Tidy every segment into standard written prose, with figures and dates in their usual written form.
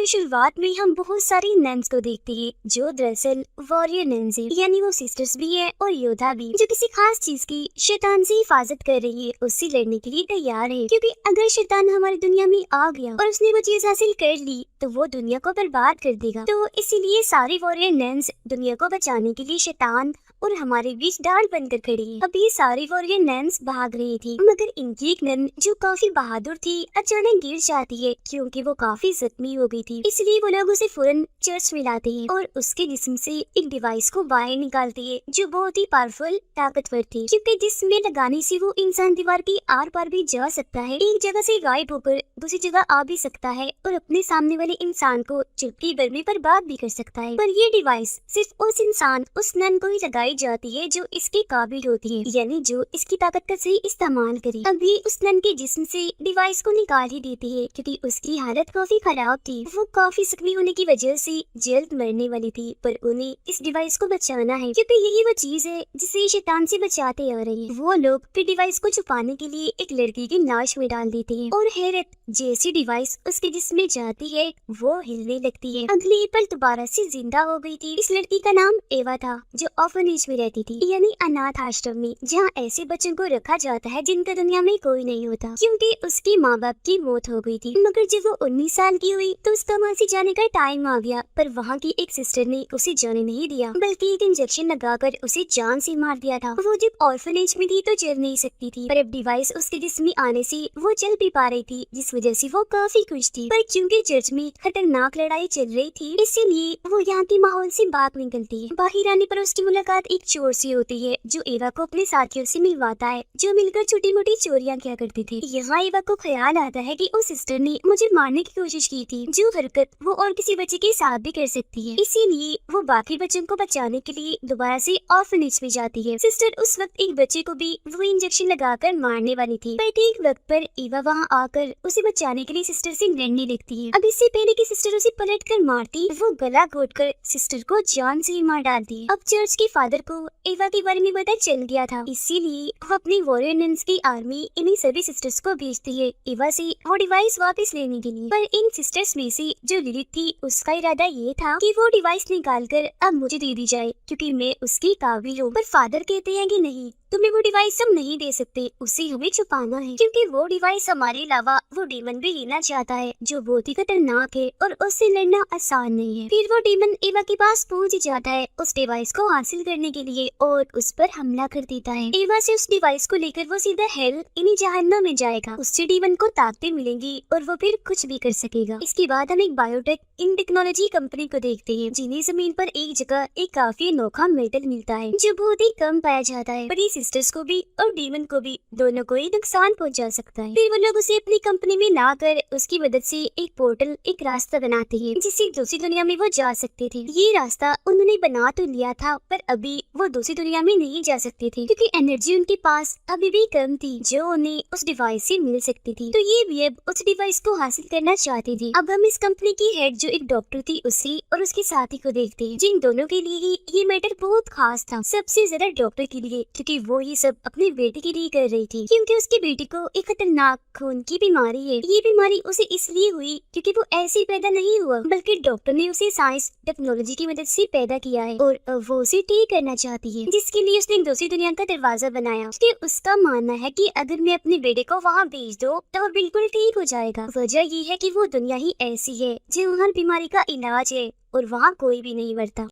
तो शुरुआत में हम बहुत सारी नन्स को देखते हैं जो दरअसल वॉरियर नन्स है, यानी वो सिस्टर्स भी है और योद्धा भी, जो किसी खास चीज की शैतान से हिफाजत कर रही है, उससे लड़ने के लिए तैयार है। क्योंकि अगर शैतान हमारी दुनिया में आ गया और उसने वो चीज हासिल कर ली तो वो दुनिया को बर्बाद कर देगा। तो इसीलिए सारी वॉरियर नन्स दुनिया को बचाने के लिए शैतान और हमारे बीच डांड बनकर खड़ी है। अब ये सारी वॉरियर नन्स भाग रही थी, मगर इनकी एक नन जो काफी बहादुर थी अचानक गिर जाती है क्योंकि वो काफी जख्मी हो गई थी। इसलिए वो लोग उसे फौरन चर्च में लाते हैं और उसके जिस्म से एक डिवाइस को बाहर निकालती है जो बहुत ही पावरफुल ताकतवर थी, क्योंकि जिसमें लगाने से वो इंसान दीवार की आर पार भी जा सकता है, एक जगह से गायब होकर दूसरी जगह आ भी सकता है और अपने सामने वाले इंसान को चुटकी भर में बर्बाद भी कर सकता है। पर ये डिवाइस सिर्फ उस इंसान उस नन को ही लगाई जाती है जो इसके काबिल होती है, यानी जो इसकी ताकत का सही इस्तेमाल करे। अभी उस नन के जिस्म से डिवाइस को निकाल ही देती है क्योंकि उसकी हालत काफी खराब थी। वो काफी जख्मी होने की वजह से जल्द मरने वाली थी, पर उन्हें इस डिवाइस को बचाना है क्योंकि यही वो चीज है जिसे शैतान से बचाते आ रहे हैं। वो लोग फिर डिवाइस को छुपाने के लिए एक लड़की की लाश में डाल देते हैं और हैरत जैसी डिवाइस उसके जिस्म में जाती है वो हिलने लगती है। अगली पल दोबारा से जिंदा हो गई थी। इस लड़की का नाम एवा था जो ऑर्फनेज में रहती थी, यानी अनाथ आश्रम में, जहाँ ऐसे बच्चों को रखा जाता है जिनका दुनिया में कोई नहीं होता, क्योंकि उसकी माँ बाप की मौत हो गई थी। मगर जब वो 19 साल की हुई तो उसका वहाँ से जाने का टाइम आ गया, पर वहाँ की एक सिस्टर ने उसे जाने नहीं दिया बल्कि एक इंजेक्शन लगाकर उसे जान से मार दिया था। वो जब ऑर्फनेज में थी तो चल नहीं सकती थी, पर अब डिवाइस उसके जिस्म में आने से वो चल भी पा रही थी, जिस वजह से वो काफी खुश थी। पर क्योंकि चर्च में खतरनाक लड़ाई चल रही थी इसीलिए वो यहाँ के माहौल से बाहर निकलती है। बाहर आने पर उसकी मुलाकात एक चोर से होती है जो एवा को अपने साथियों से मिलवाता है, जो मिलकर छोटी मोटी चोरियां किया करती थी। यहाँ एवा को ख्याल आता है कि उस सिस्टर ने मुझे मारने की कोशिश की थी, जो हरकत वो और किसी बच्चे के साथ भी कर सकती है। इसीलिए वो बाकी बच्चों को बचाने के लिए दोबारा से ऑर्फनेज में जाती है। सिस्टर उस वक्त एक बच्चे को भी वो इंजेक्शन लगाकर मारने वाली थी, पर ठीक वक्त पर एवा वहाँ आकर उसे बचाने के लिए सिस्टर से लड़ने लगती है। अब इससे पहले कि सिस्टर उसे पलट कर मारती, वो गला घोटकर सिस्टर को जान से ही मार डालती है। अब चर्च के फादर को एवा के बारे में पता चल गया था, इसीलिए वो अपनी वॉरियर नन्स की आर्मी इन्हीं सभी सिस्टर्स को भेजती है एवा से वो डिवाइस वापस लेने के लिए। पर इन सिस्टर्स में से जो लिलिथ थी उसका इरादा ये था कि वो डिवाइस निकाल कर अब मुझे दे दी जाए क्योंकि मैं उसकी काबिल हूँ। पर फादर कहते हैं कि नहीं, तुम्हें वो डिवाइस हम नहीं दे सकते, उसे हमें छुपाना है क्योंकि वो डिवाइस हमारे अलावा वो डीमन भी लेना चाहता है जो बहुत ही खतरनाक है और उससे लड़ना आसान नहीं है। फिर वो डीमन एवा के पास पहुंच जाता है उस डिवाइस को हासिल करने के लिए और उस पर हमला कर देता है। एवा से उस डिवाइस को लेकर वो सीधा हेल इन्हीं जहन्नम में जाएगा। उससे डीमन को ताकतें मिलेंगी और वो फिर कुछ भी कर सकेगा। इसके बाद हम एक बायोटेक इन टेक्नोलॉजी कंपनी को देखते हैं जिन्हें जमीन पर एक जगह एक काफी अनोखा मेटल मिलता है जो बहुत ही कम पाया जाता है, पर ये सिस्टर्स को भी और डीमन को भी दोनों को ही नुकसान पहुंचा सकता है। फिर वो लोग उसे अपनी कंपनी में लाकर उसकी मदद से एक पोर्टल, एक रास्ता बनाते हैं जिससे दूसरी दुनिया में वो जा सकते थे। ये रास्ता उन्होंने बना तो लिया था पर अभी वो दूसरी दुनिया में नहीं जा सकते थे क्योंकि एनर्जी उनके पास अभी भी कम थी जो उन्हें उस डिवाइस से मिल सकती थी। तो ये भी अब उस डिवाइस को हासिल करना चाहती थी। अब हम इस कंपनी की हेड जो एक डॉक्टर थी उसी और उसके साथी को देखते हैं, जिन दोनों के लिए ही ये मैटर बहुत खास था, सबसे ज्यादा डॉक्टर के लिए क्योंकि वो ये सब अपने बेटे के लिए कर रही थी क्योंकि उसके बेटे को एक खतरनाक खून की बीमारी है। ये बीमारी उसे इसलिए हुई क्योंकि वो ऐसे ही पैदा नहीं हुआ बल्कि डॉक्टर ने उसे साइंस टेक्नोलॉजी की मदद से पैदा किया है और वो उसे ठीक करना चाहती है, जिसके लिए उसने एक दूसरी दुनिया का दरवाजा बनाया। उसका मानना है कि अगर मैं अपने बेटे को वहाँ भेज दो तो वो बिल्कुल ठीक हो जाएगा। वजह ये है कि वो दुनिया ही ऐसी है जो हर बीमारी का इलाज है और वहाँ कोई भी नहीं मरता।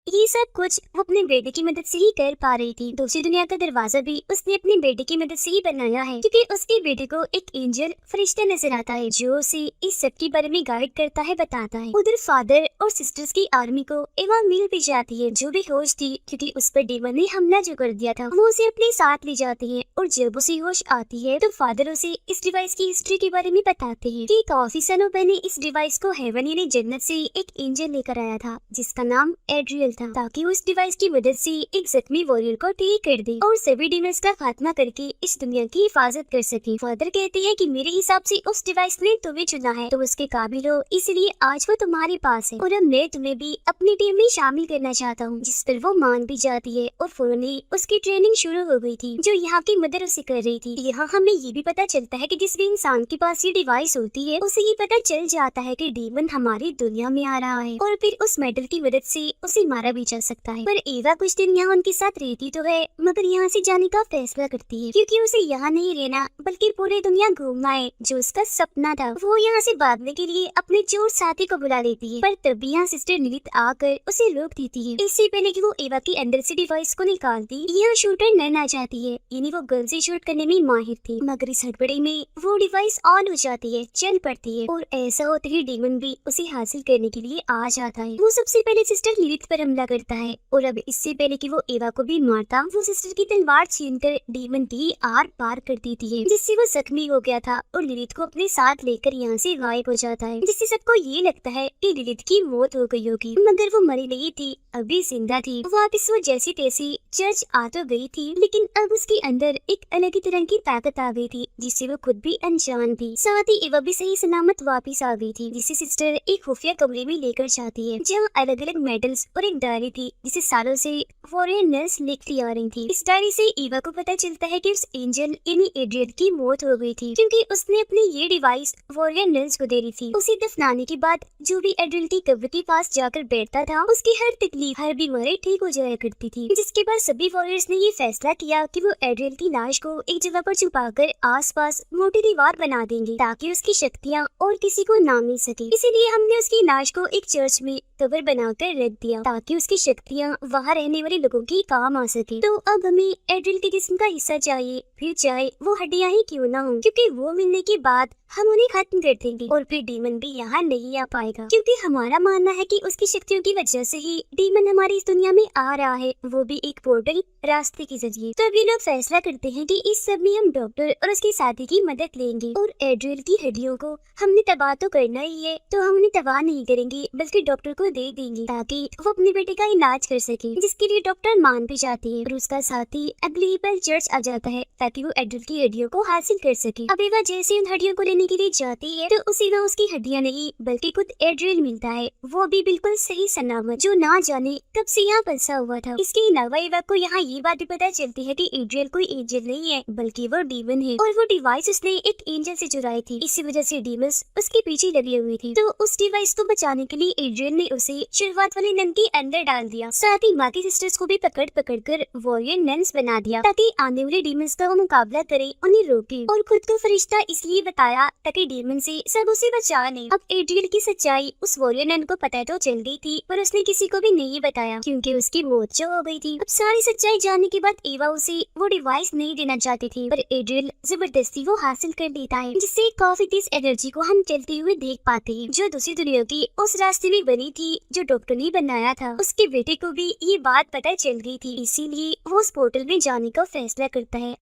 ये सब कुछ वो अपने बेटे की मदद से ही कर पा रही थी। दूसरी दुनिया का दरवाजा भी उसने अपने बेटे की मदद से ही बनाया है क्योंकि उसके बेटे को एक एंजल फरिश्ता नजर आता है जो उसे इस सब के बारे में गाइड करता है, बताता है। उधर फादर और सिस्टर्स की आर्मी को एवा मिल भी जाती है जो बेहोश थी क्योंकि उस पर डीमन ने हमला जो कर दिया था। वो उसे अपने साथ ले जाती है और जब उसे होश आती है तो फादर उसे इस डिवाइस की हिस्ट्री के बारे में बताते हैं कि काफी सालों पहले इस डिवाइस को हेवन यानी जन्नत से एक एंजल लेकर आया था जिसका नाम एड्रियल था ताकि उस डिवाइस की मदद से एक जख्मी वॉरियर को ठीक कर दे और सभी डीमंस का खात्मा करके इस दुनिया की हिफाजत कर सके। फादर कहते हैं कि मेरे हिसाब से उस डिवाइस ने तुम्हें चुना है, तुम उसके काबिल हो, इसलिए आज वो तुम्हारे पास है और अब मैं तुम्हें भी अपनी टीम में शामिल करना चाहता हूँ। जिस पर वो मान भी जाती है और फौरन ही उसकी ट्रेनिंग शुरू हो गई थी जो यहाँ की मदर उसे कर रही थी। यहाँ हमें ये भी पता चलता है कि जिस भी इंसान के पास ये डिवाइस होती है उसे ये पता चल जाता है कि डीमन हमारी दुनिया में आ रहा है और फिर उस मेडल की मदद से उसे मारा भी जा सकता है। पर एवा कुछ दिन यहाँ उनके साथ रहती तो है मगर यहाँ से जाने का फैसला करती है क्योंकि उसे यहाँ नहीं रहना बल्कि पूरी दुनिया घूमना है जो उसका सपना था। वो यहाँ से भागने के लिए अपने चोर साथी को बुला लेती है पर तभी यहाँ सिस्टर लिलिथ आकर उसे रोक देती है। इससे पहले कि वो एवा के अंदर से डिवाइस को निकालती यहाँ शूटर नैन आ जाती है, यानी वो गन से शूट करने में माहिर थी मगर इस हड़बड़ी में वो डिवाइस ऑन हो जाती है, चल पड़ती है और ऐसा होते ही डीमन भी उसे हासिल करने के लिए आ जाता है। वो सबसे पहले सिस्टर लिलिथ पर हमला करता है और अब इससे पहले कि वो एवा को भी मारता वो सिस्टर की तलवार छीनकर डीमन की आर पार कर देती है जिससे वो जख्मी हो गया था और लिलिथ को अपने साथ लेकर यहाँ से गायब हो जाता है जिससे सबको ये लगता है कि लिलिथ की मौत हो गई होगी मगर वो मरी नहीं थी, अभी जिंदा थी। वापिस वो जैसी तैसी चर्च आ तो गई थी लेकिन अब उसके अंदर एक अलग ही तरह की ताकत आ गई थी जिससे वो खुद भी अनजान थी। साथ ही एवा भी सही सलामत वापिस आ गई थी जिसे सिस्टर एक खुफिया कमरे में लेकर जाती है जहाँ अलग अलग मेडल्स और एक डायरी थी जिसे सालों से वॉरियर नर्स लिखती आ रही थी। इस डायरी से एवा को पता चलता है कि उस एंजल यानी एड्रियन की मौत हो गई थी क्योंकि उसने अपनी ये डिवाइस वॉरियर नर्स को दे दी थी। उसे दफनाने के बाद जो भी एड्रियन की कब्र के पास जाकर बैठता था उसकी हर तकलीफ हर बीमारी ठीक हो जाया करती थी। जिसके बाद सभी वॉरियर्स ने ये फैसला किया कि वो एड्रियन की लाश को एक जगह पर छुपाकर आसपास मोटी दीवार बना देंगे ताकि उसकी शक्तियाँ और किसी को ना मिल सके। इसीलिए हमने उसकी लाश को एक चर्च में कब्र बनाकर रख दिया ताकि उसकी शक्तियाँ वहाँ रहने वाले लोगों की काम आ सके। तो अब हमें एड्रियन के जिस्म का हिस्सा चाहिए, फिर चाहे वो हड्डियाँ ही क्यों ना हो, क्योंकि वो मिलने के बाद हम उन्हें खत्म कर देंगे और फिर डीमन भी यहाँ नहीं आ पाएगा क्योंकि हमारा मानना है कि उसकी शक्तियों की वजह से ही डीमन हमारी इस दुनिया में आ रहा है, वो भी एक पोर्टल रास्ते के जरिए। तो अब ये लोग फैसला करते हैं कि इस सब में हम डॉक्टर और उसके साथी की मदद लेंगे और एड्रियल की हड्डियों को हमने तबाह तो करना ही है तो हम उन्हें तबाह नहीं करेंगे बल्कि डॉक्टर को दे देंगे ताकि वो अपने बेटे का इलाज कर सके, जिसके लिए डॉक्टर मान भी जाती है और उसका साथी अगली पल चर्च आ जाता है ताकि वो एड्रियल की हड्डियों को हासिल कर सके। अब एवा जैसे उन हड्डियों को लेने के लिए जाती है तो उसे वहाँ उसकी हड्डियाँ नहीं बल्कि खुद एड्रियल मिलता है, वो भी बिल्कुल सही सलामत जो ना जाने कब से यहाँ फंसा हुआ था। इसके अलावा एवा को यहाँ ये बात भी पता चलती है कि एड्रियल कोई एंजल नहीं है बल्कि वो डीमन है और वो डिवाइस उसने एक एंजल से चुराई थी, इसी वजह से डीमंस उसके पीछे लगे हुए थे। तो उस डिवाइस को बचाने के लिए एड्रियल ने उसे शुरुआत वाले नन के अंदर डाल दिया, साथ ही बाकी सिस्टर्स को भी पकड़ पकड़ कर वॉरियर नन्स बना दिया ताकि आने वाले डीमंस का वो मुकाबला करे, उन्हें रोके और खुद को फरिश्ता इसलिए बताया ताकि डीमन से सब उसे बचा ले। अब एड्रियल की सच्चाई उस वॉरियर नन को पता तो चल गई थी पर उसने किसी को भी नहीं बताया क्योंकि उसकी मौत जो हो गई थी। अब सारी सच्चाई जानने के बाद एवा उसे वो डिवाइस नहीं देना चाहती थी पर एड्रियल जबरदस्ती वो हासिल कर लेता है जिससे काफी तेज एनर्जी को हम चलते हुए देख पाते हैं जो दूसरी दुनिया की उस रास्ते में बनी थी जो डॉक्टर ने बनाया था। उसके बेटे को भी ये बात पता चल गई थी, इसीलिए वो उस पोर्टल में जाने का फैसला करता है।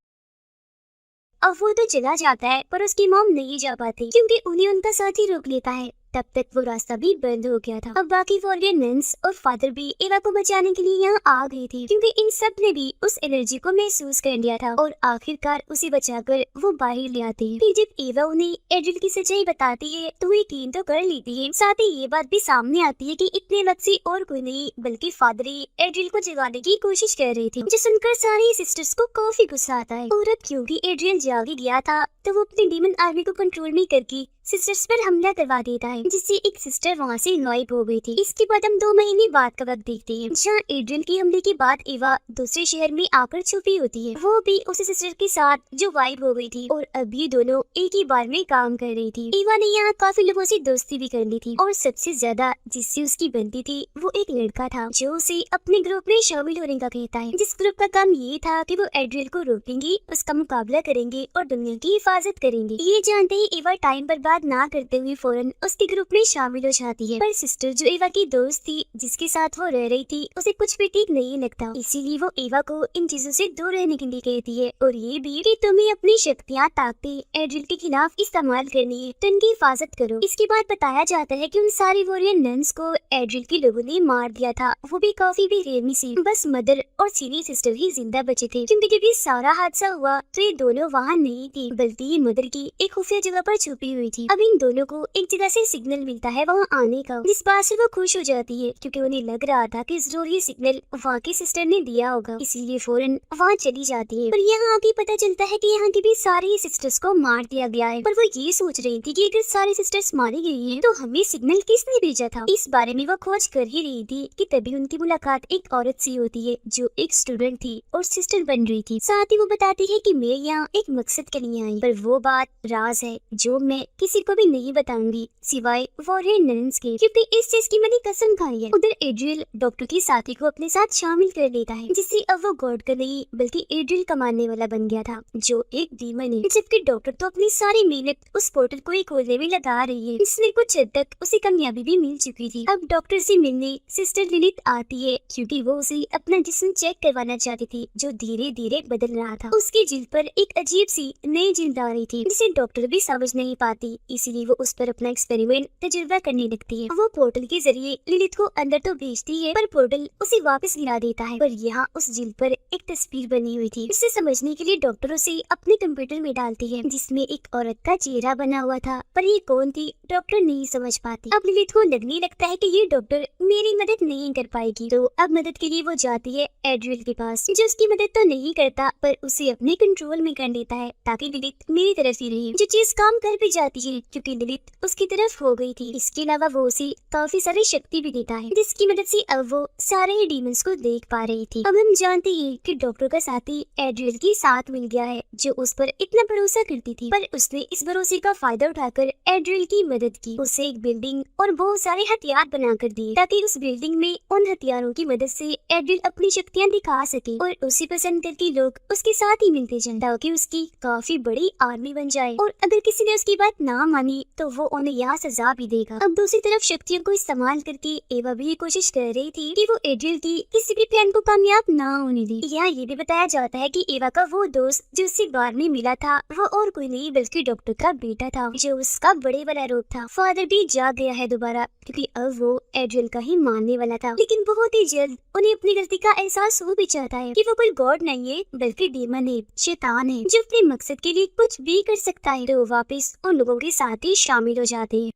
अब वो तो चला जाता है पर उसकी मॉम नहीं जा पाती क्योंकि उन्हें उनका साथी रोक लेता है। तब तक वो रास्ता भी बंद हो गया था। अब बाकी वॉरियर नन्स और फादर भी एवा को बचाने के लिए यहाँ आ गए थे क्योंकि इन सब ने भी उस एनर्जी को महसूस कर लिया था और आखिरकार उसे बचाकर वो बाहर ले आते हैं। फिर जब एवा उन्हें एड्रियल की सच्चाई बताती है तो वो यकीन तो कर लेती है, साथ ही ये बात भी सामने आती है कि इतने वक्त से और कोई नहीं बल्कि फादर ही एड्रियल को जगाने की कोशिश कर रही थी, जो सुनकर सारी सिस्टर्स को काफी गुस्सा आता है। और अब क्योंकि एड्रियल जाग ही गया था तो वो अपनी डीमन आर्मी को कंट्रोल में करके सिस्टर्स पर हमला करवा देता है जिससे एक सिस्टर वहाँ से गायब हो गई थी। इसके बाद हम 2 महीने बाद का वक्त देखते हैं जहाँ एड्रियल की हमले के बाद एवा दूसरे शहर में आकर छुपी होती है, वो भी उसी सिस्टर के साथ जो गायब हो गई थी और अब ये दोनों एक ही बार में काम कर रही थी। एवा ने यहाँ काफी लोगों से दोस्ती भी कर ली थी और सबसे ज्यादा जिससे उसकी बनती थी वो एक लड़का था जो उसे अपने ग्रुप में शामिल होने का कहता है, जिस ग्रुप का काम ये था कि वो एड्रियल को रोकेंगे, उसका मुकाबला करेंगे और दुनिया की हिफाजत करेंगे। ये जानते ही एवा टाइम बर्बाद बात ना करते हुए फौरन उसके ग्रुप में शामिल हो जाती है। पर सिस्टर जो एवा की दोस्त थी, जिसके साथ वो रह रही थी, उसे कुछ भी ठीक नहीं लगता। इसीलिए वो एवा को इन चीजों से दूर रहने के लिए कहती है और ये भी कि तुम्हें अपनी शक्तियाँ ताकतें एड्रिल के खिलाफ इस्तेमाल करनी है, तो इनकी हिफाजत करो। इसके बाद बताया जाता है कि उन सारी वॉरियर नन्स को एड्रिल के लोगों ने मार दिया था, वो भी काफी बेरहमी से। बस मदर और सीनियर सिस्टर ही जिंदा बचे थे, क्योंकि जब ये सारा हादसा हुआ तो ये दोनों वहाँ नहीं थी, बल्कि ये मदर की एक खुफिया जगह पर छुपी हुई थी। अब इन दोनों को एक जगह से सिग्नल मिलता है वहाँ आने का, जिस बात से वो खुश हो जाती है, क्योंकि उन्हें लग रहा था कि जरूर ये सिग्नल वहाँ की सिस्टर ने दिया होगा, इसीलिए फौरन वहाँ चली जाती है। पर यहाँ आगे पता चलता है कि यहाँ की भी सारी सिस्टर्स को मार दिया गया है। पर वो ये सोच रही थी कि अगर सारी सिस्टर्स मारी गई हैं, तो हमें सिग्नल किसने भेजा था। इस बारे में वो खोज कर ही रही थी कि तभी उनकी मुलाकात एक औरत से होती है जो एक स्टूडेंट थी और सिस्टर बन रही थी। साथ ही वो बताती है कि मैं यहाँ एक मकसद के लिए आई, पर वो बात राज है जो मैं किसी को भी नहीं बताऊंगी सिवाय वॉरियर नन्स के, क्योंकि इस चीज की मैंने कसम खाई है। उधर एड्रियल डॉक्टर की साथी को अपने साथ शामिल कर लेता है, जिससे अब वो गॉड का नहीं बल्कि एड्रियल का मानने वाला बन गया था, जो एक डीमन है। जबकि डॉक्टर तो अपनी सारी मेहनत उस पोर्टल को ही खोलने में लगा रही है, इसलिए कुछ हद तक उसे कामयाबी भी मिल चुकी थी। अब डॉक्टर से मिलने सिस्टर लिलिथ आती है, क्योंकि वो उसे अपना जिस्म चेक करवाना चाहती थी, जो धीरे धीरे बदल रहा था। उसकी जिल्द पर एक अजीब सी नई जिल्द आ रही थी, जिसे डॉक्टर भी समझ नहीं पाती, इसीलिए वो उस पर अपना एक्सपेरिमेंट तजुर्बा करने लगती है। वो पोर्टल के जरिए लिलिथ को अंदर तो भेजती है, पर पोर्टल उसे वापस गिरा देता है। पर यहाँ उस जिल्द पर एक तस्वीर बनी हुई थी, जिसे समझने के लिए डॉक्टर उसे अपने कंप्यूटर में डालती है, जिसमें एक औरत का चेहरा बना हुआ था। पर ये कौन थी डॉक्टर नहीं समझ पाती। अब लिलिथ को लगने लगता है कि ये डॉक्टर मेरी मदद नहीं कर पाएगी, तो अब मदद के लिए वो जाती है एड्रियल के पास, जो उसकी मदद तो नहीं करता पर उसे अपने कंट्रोल में कर लेता है, ताकि लिलिथ मेरी तरफ ही रहे। जो चीज काम कर भी जाती है, क्योंकि लिलिथ उसकी तरफ हो गई थी। इसके अलावा वो उसे काफी सारी शक्ति भी देता है, जिसकी मदद से अब वो सारे ही डीमंस को देख पा रही थी। अब हम जानते हैं कि डॉक्टर का साथी एड्रियल के साथ मिल गया है, जो उस पर इतना भरोसा करती थी, पर उसने इस भरोसे का फायदा उठाकर एड्रियल की मदद की। उसे एक बिल्डिंग और बहुत सारे हथियार बनाकर दिए, ताकि उस बिल्डिंग में उन हथियारों की मदद से एड्रियल अपनी शक्तियाँ दिखा सके और उसे पसंद करके लोग उसके साथ ही मिलते जाएं, ताकि उसकी काफी बड़ी आर्मी बन जाए। और अगर किसी ने उसकी बात ना मानी तो वो उन्हें यहाँ सजा भी देगा। अब दूसरी तरफ शक्तियों को इस्तेमाल करके एवा भी ये कोशिश कर रही थी कि वो एड्रियल की किसी भी प्लान को कामयाब ना होने दे। यहाँ ये भी बताया जाता है कि एवा का वो दोस्त जो उससे बार में मिला था, वो और कोई नहीं बल्कि डॉक्टर का बेटा था, जो उसका बड़े वाला रूप था। फादर भी जाग गया है दोबारा, क्योंकि अब वो एड्रियल का ही मानने वाला था। लेकिन बहुत ही जल्द उन्हें अपनी गलती का एहसास हो भी जाता है कि वो कोई गॉड नहीं है बल्कि डीमन है, शैतान है, जो अपने मकसद के लिए कुछ भी कर सकता है। तो वापस उन लोगों के साथ ही शामिल हो जाते हैं।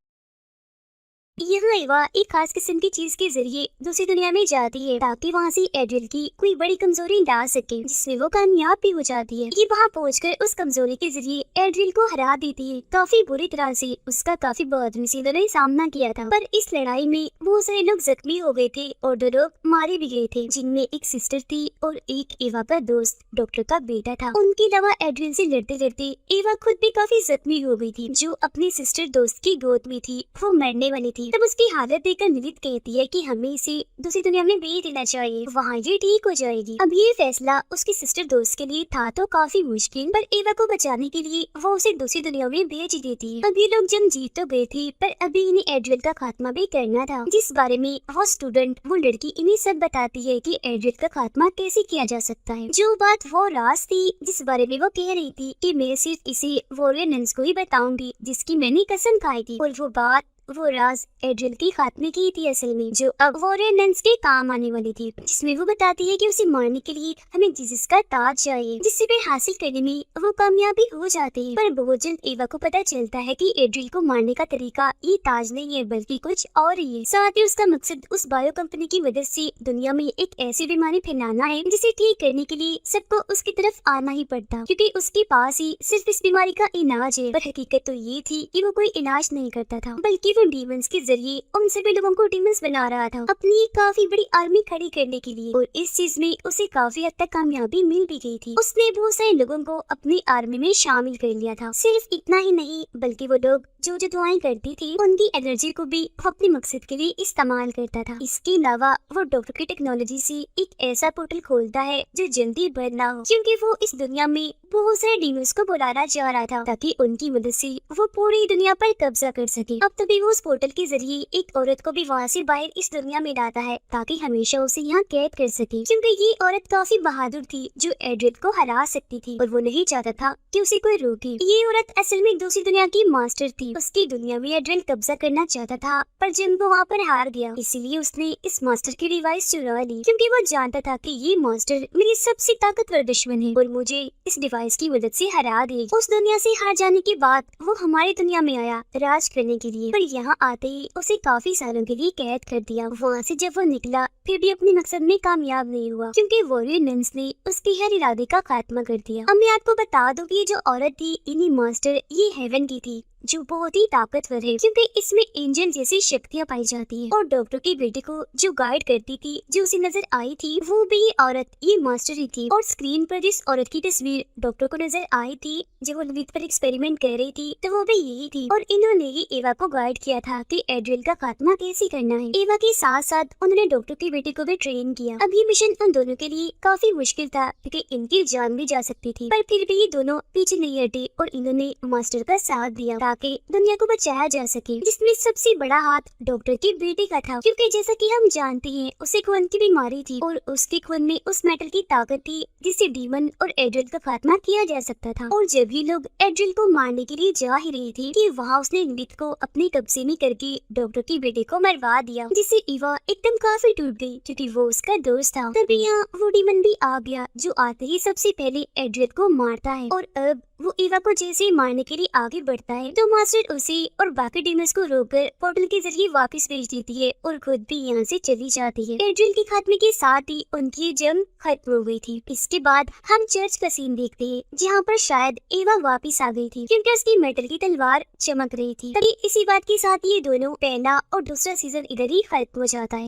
यहाँ एवा एक खास किस्म की चीज के जरिए दूसरी दुनिया में जाती है, ताकि वहाँ से एड्रियल की कोई बड़ी कमजोरी ला सके, जिसमें वो कामयाब भी हो जाती है। ये वहाँ पहुँचकर उस कमजोरी के जरिए एड्रियल को हरा देती है, काफी बुरी तरह से। उसका काफी बदतमीजी से उन्होंने सामना किया था, पर इस लड़ाई में बहुत सारे लोग जख्मी हो गए थे और 2 लोग मारे भी गए थे, जिनमें एक सिस्टर थी और एक एवा का दोस्त डॉक्टर का बेटा था। उनके अलावा एड्रियल से लड़ते लड़ते एवा खुद भी काफी जख्मी हो गई थी, जो अपनी सिस्टर दोस्त की गोद में थी। वो मरने वाली थी। तब उसकी हालत देखकर लिलिथ कहती है कि हमें इसे दूसरी दुनिया में भेज देना चाहिए, वहाँ ये ठीक हो जाएगी। अब ये फैसला उसकी सिस्टर दोस्त के लिए था तो काफी मुश्किल, पर एवा को बचाने के लिए वो उसे दूसरी दुनिया में भेज देती है। अब ये लोग जंग जीत तो गए थे, पर अभी इन्हें एड्रियल का खात्मा भी करना था, जिस बारे में वो स्टूडेंट, वो लड़की इन्हें सब बताती है कि एड्रियल का खात्मा कैसे किया जा सकता है। जो बात वो राज थी, जिस बारे में वो कह रही थी कि मैं सिर्फ इसे वॉरियर नन्स को ही बताऊंगी, जिसकी मैंने कसम खाई थी, और वो बात वो राज एड्रियल की खात्मे की थी असल में, जो अब वॉरियर नन्स के काम आने वाली थी, जिसमें वो बताती है कि उसे मारने के लिए हमें जीसस का ताज चाहिए, जिससे वे हासिल करने में वो कामयाबी हो जाते हैं। पर बहुत जल्द एवा को पता चलता है कि एड्रियल को मारने का तरीका ये ताज नहीं है बल्कि कुछ और ही है। साथ ही उसका मकसद उस बायो कंपनी की मदद से दुनिया में एक ऐसी बीमारी फैलाना है, जिसे ठीक करने के लिए सबको उसकी तरफ आना ही पड़ता, क्योंकि उसके पास ही सिर्फ इस बीमारी का इलाज है। पर हकीकत तो ये थी कि वो कोई इलाज नहीं करता था, बल्कि वो डीमंस के जरिए उन सभी लोगों को डीमंस बना रहा था अपनी एक काफी बड़ी आर्मी खड़ी करने के लिए, और इस चीज में उसे काफी हद तक कामयाबी मिल भी गई थी। उसने बहुत सारे लोगों को अपनी आर्मी में शामिल कर लिया था। सिर्फ इतना ही नहीं बल्कि वो लोग जो जो दुआएं करती थी उनकी एनर्जी को भी वो अपने मकसद के लिए इस्तेमाल करता था। इसके अलावा वो डॉक्टर की टेक्नोलॉजी से एक ऐसा पोर्टल खोलता है जो जल्दी बंद ना हो, क्योंकि वो इस दुनिया में बहुत सारे डीमंस को बुलाना चाह रहा था ताकि उनकी मदद से वो पूरी दुनिया पर कब्जा कर सके। अब तभी वो उस पोर्टल के जरिए एक औरत को भी वहाँ से बाहर इस दुनिया में लाता है ताकि हमेशा उसे यहाँ कैद कर सके, क्योंकि ये औरत काफी बहादुर थी जो एड्रियल को हरा सकती थी और वो नहीं चाहता था कि उसे कोई रोके। ये औरत असल में दूसरी दुनिया की मास्टर थी। उसकी दुनिया में एड्रियल कब्जा करना चाहता था पर जब वो वहाँ पर हार गया इसीलिए उसने इस मास्टर की डिवाइस चुरा ली, क्योंकि वो जानता था कि ये मास्टर मेरी सबसे ताकतवर दुश्मन है और मुझे इस डिवाइस की मदद से हरा देगी। उस दुनिया से हार जाने के बाद वो हमारी दुनिया में आया राज करने के लिए, पर यहाँ आते ही उसे काफी सालों के लिए कैद कर दिया। वहाँ से जब वो निकला फिर भी अपने मकसद में कामयाब नहीं हुआ, क्योंकि वॉरियर नन्स ने उसके हर इरादे का खात्मा कर दिया। अब मैं आपको बता दूं कि जो औरत थी इन्हीं मास्टर ये हेवन की थी जो बहुत ही ताकतवर है, क्योंकि इसमें एंजल जैसी शक्तियाँ पाई जाती है। और डॉक्टर की बेटी को जो गाइड करती थी जो उसे नजर आई थी वो भी ये औरत ये मास्टर ही थी। और स्क्रीन पर जिस औरत की तस्वीर डॉक्टर को नजर आई थी जब वो ललित पर एक्सपेरिमेंट कर रही थी तो वो भी यही थी, और इन्होंने ही एवा को गाइड किया था कि एड्रियल का खात्मा कैसे करना है। एवा के साथ साथ उन्होंने डॉक्टर की बेटी को भी ट्रेन किया। अब ये मिशन उन दोनों के लिए काफी मुश्किल था क्योंकि इनकी जान भी जा सकती थी, पर फिर भी ये दोनों पीछे नहीं हटे और इन्होंने मास्टर का साथ दिया ताकि दुनिया को बचाया जा सके, जिसमें सबसे बड़ा हाथ डॉक्टर की बेटी का था, क्योंकि जैसा कि हम जानते हैं उसे खून की बीमारी थी और उसके खून में उस मेटल की ताकत थी जिससे डीमन और एड्रियल का खात्मा किया जा सकता था। और जब भी लोग एड्रियल को मारने के लिए जा ही रहे थे कि वहाँ उसने लिलिथ को अपने कब्जे में करके डॉक्टर की बेटी को मरवा दिया, जिससे ईवा एकदम काफी टूट गई क्योंकि वो उसका दोस्त था। तभी यहाँ वो डीमन भी आ गया जो आते ही सबसे पहले एड्रियल को मारता है, और अब वो ईवा को जैसे ही मारने के लिए आगे बढ़ता है तो मास्टर उसे और बाकी डीमंस को रोककर पोर्टल के जरिए वापस भेज देती है और खुद भी यहाँ से चली जाती है। एड्रियल के खात्मे के साथ ही उनकी जंग खत्म हो गई थी। इसके बाद हम चर्च का सीन देखते हैं जहाँ पर शायद एवा वापस आ गई थी क्योंकि उसकी मेटल की तलवार चमक रही थी। तभी इसी बात के साथ ये दोनों पहला और दूसरा सीजन इधर ही खत्म हो जाता है।